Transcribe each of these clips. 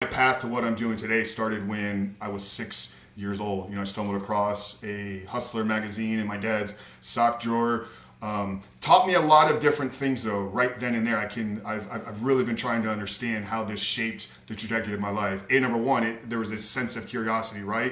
My path to what I'm doing today started when I was 6 years old. I stumbled across a Hustler magazine in my dad's sock drawer. Taught me a lot of different things though. Right then and there, I've really been trying to understand how this shaped the trajectory of my life. Number one, there was this sense of curiosity, right?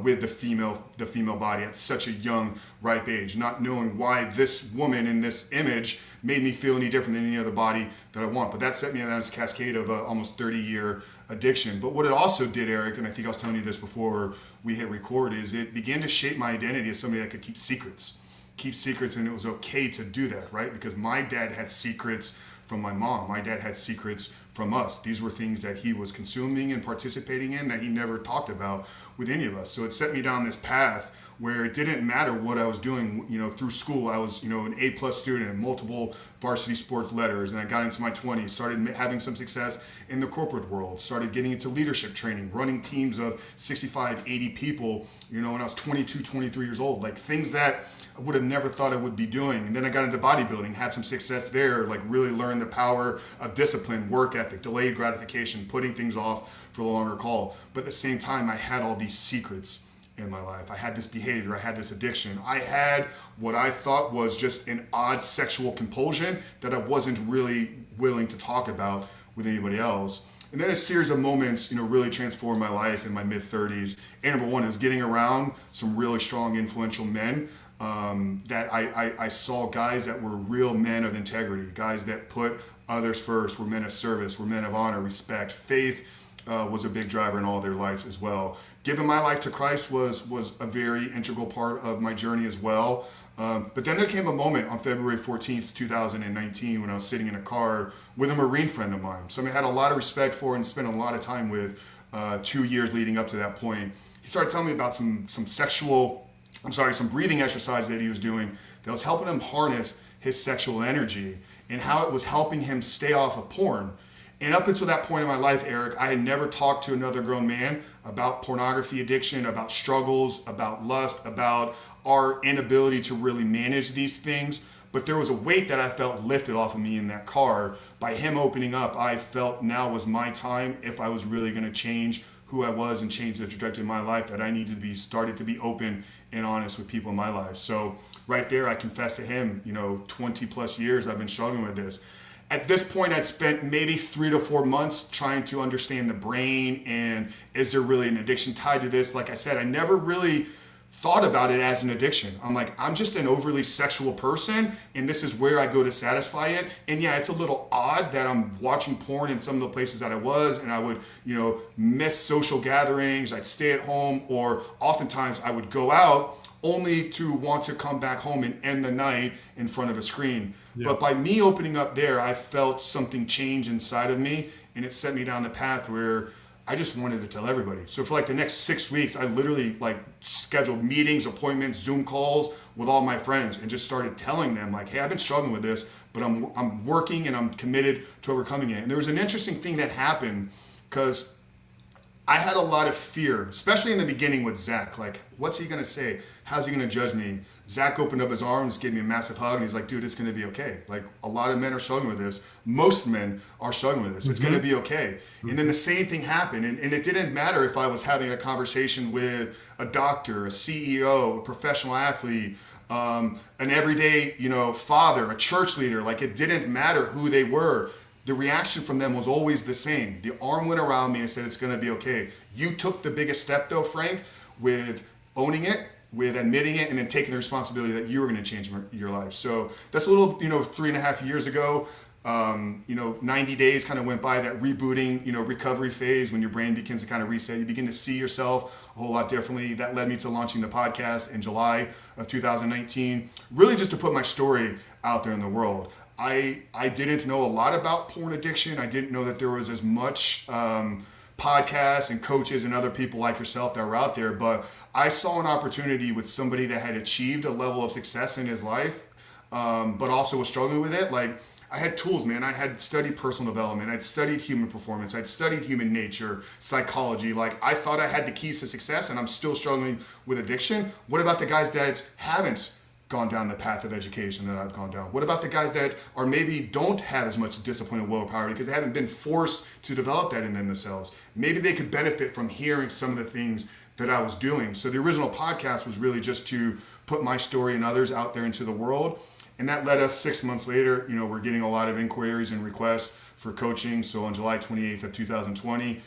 With the female body at such a young, ripe age, not knowing why this woman in this image made me feel any different than any other body that I want. But that set me on this cascade of almost 30-year addiction. But what it also did, Eric, and I think I was telling you this before we hit record, is it began to shape my identity as somebody that could keep secrets. And it was okay to do that, right? Because my dad had secrets from my mom. My dad had secrets from us. These were things that he was consuming and participating in that he never talked about with any of us. So it set me down this path where it didn't matter what I was doing, through school. I was, an A+ student in multiple varsity sports letters, and I got into my 20s, started having some success in the corporate world, started getting into leadership training, running teams of 65, 80 people, when I was 22, 23 years old, like things that I would have never thought I would be doing. And then I got into bodybuilding, had some success there, like really learned the power of discipline, work ethic, delayed gratification, putting things off for the longer call. But at the same time, I had all these secrets in my life. I had this behavior, I had this addiction. I had what I thought was just an odd sexual compulsion that I wasn't really willing to talk about with anybody else. And then a series of moments, really transformed my life in my mid-30s. And number one is getting around some really strong, influential men. That I saw guys that were real men of integrity, guys that put others first, were men of service, were men of honor, respect. Faith was a big driver in all their lives as well. Giving my life to Christ was a very integral part of my journey as well. But then there came a moment on February 14th, 2019, when I was sitting in a car with a Marine friend of mine, somebody I had a lot of respect for and spent a lot of time with 2 years leading up to that point. He started telling me about some breathing exercise that he was doing that was helping him harness his sexual energy and how it was helping him stay off of porn. And up until that point in my life, Eric, I had never talked to another grown man about pornography addiction, about struggles, about lust, about our inability to really manage these things. But there was a weight that I felt lifted off of me in that car. By him opening up, I felt now was my time, if I was really going to change who I was and change the trajectory of my life, that I needed to be started to be open and honest with people in my life. So right there, I confessed to him, 20 plus years I've been struggling with this. At this point, I'd spent maybe 3 to 4 months trying to understand the brain and is there really an addiction tied to this? Like I said, I never really thought about it as an addiction. I'm like, I'm just an overly sexual person and this is where I go to satisfy it. And yeah, it's a little odd that I'm watching porn in some of the places that I was, and I would, miss social gatherings, I'd stay at home, or oftentimes I would go out only to want to come back home and end the night in front of a screen. Yeah. But by me opening up there, I felt something change inside of me, and it set me down the path where I just wanted to tell everybody. So for like the next 6 weeks, I literally scheduled meetings, appointments, Zoom calls with all my friends and just started telling them like, hey, I've been struggling with this, but I'm working and I'm committed to overcoming it. And there was an interesting thing that happened because I had a lot of fear, especially in the beginning with Zach. Like, what's he gonna say? How's he gonna judge me? Zach opened up his arms, gave me a massive hug, and he's like, dude, it's gonna be okay. Like, a lot of men are struggling with this. Most men are struggling with this. It's gonna be okay. And then the same thing happened. And it didn't matter if I was having a conversation with a doctor, a CEO, a professional athlete, an everyday, father, a church leader. Like, it didn't matter who they were. The reaction from them was always the same. The arm went around me and said, it's gonna be okay. You took the biggest step though, Frank, with owning it, with admitting it, and then taking the responsibility that you were gonna change your life. So that's a little, 3.5 years ago. 90 days kind of went by, that rebooting, recovery phase when your brain begins to kind of reset. You begin to see yourself a whole lot differently. That led me to launching the podcast in July of 2019, really just to put my story out there in the world. I didn't know a lot about porn addiction. I didn't know that there was as much podcasts and coaches and other people like yourself that were out there, but I saw an opportunity with somebody that had achieved a level of success in his life, but also was struggling with it. Like, I had tools, man. I had studied personal development. I'd studied human performance. I'd studied human nature, psychology. Like, I thought I had the keys to success and I'm still struggling with addiction. What about the guys that haven't gone down the path of education that I've gone down? What about the guys that are maybe don't have as much discipline and willpower because they haven't been forced to develop that in themselves? Maybe they could benefit from hearing some of the things that I was doing. So the original podcast was really just to put my story and others out there into the world. And that led us 6 months later, we're getting a lot of inquiries and requests for coaching. So on July 28th of 2020,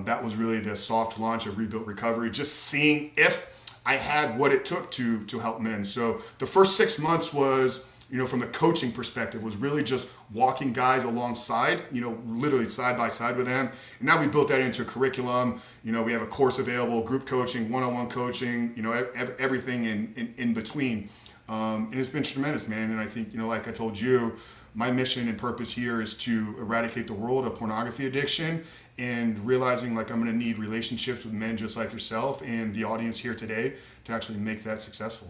that was really the soft launch of Rebuilt Recovery, just seeing if I had what it took to help men. So the first 6 months was, from the coaching perspective, was really just walking guys alongside, literally side by side with them. And now we built that into a curriculum. We have a course available, group coaching, one-on-one coaching, everything in between. And it's been tremendous, man. And I think, like I told you, my mission and purpose here is to eradicate the world of pornography addiction, and realizing like I'm going to need relationships with men just like yourself and the audience here today to actually make that successful.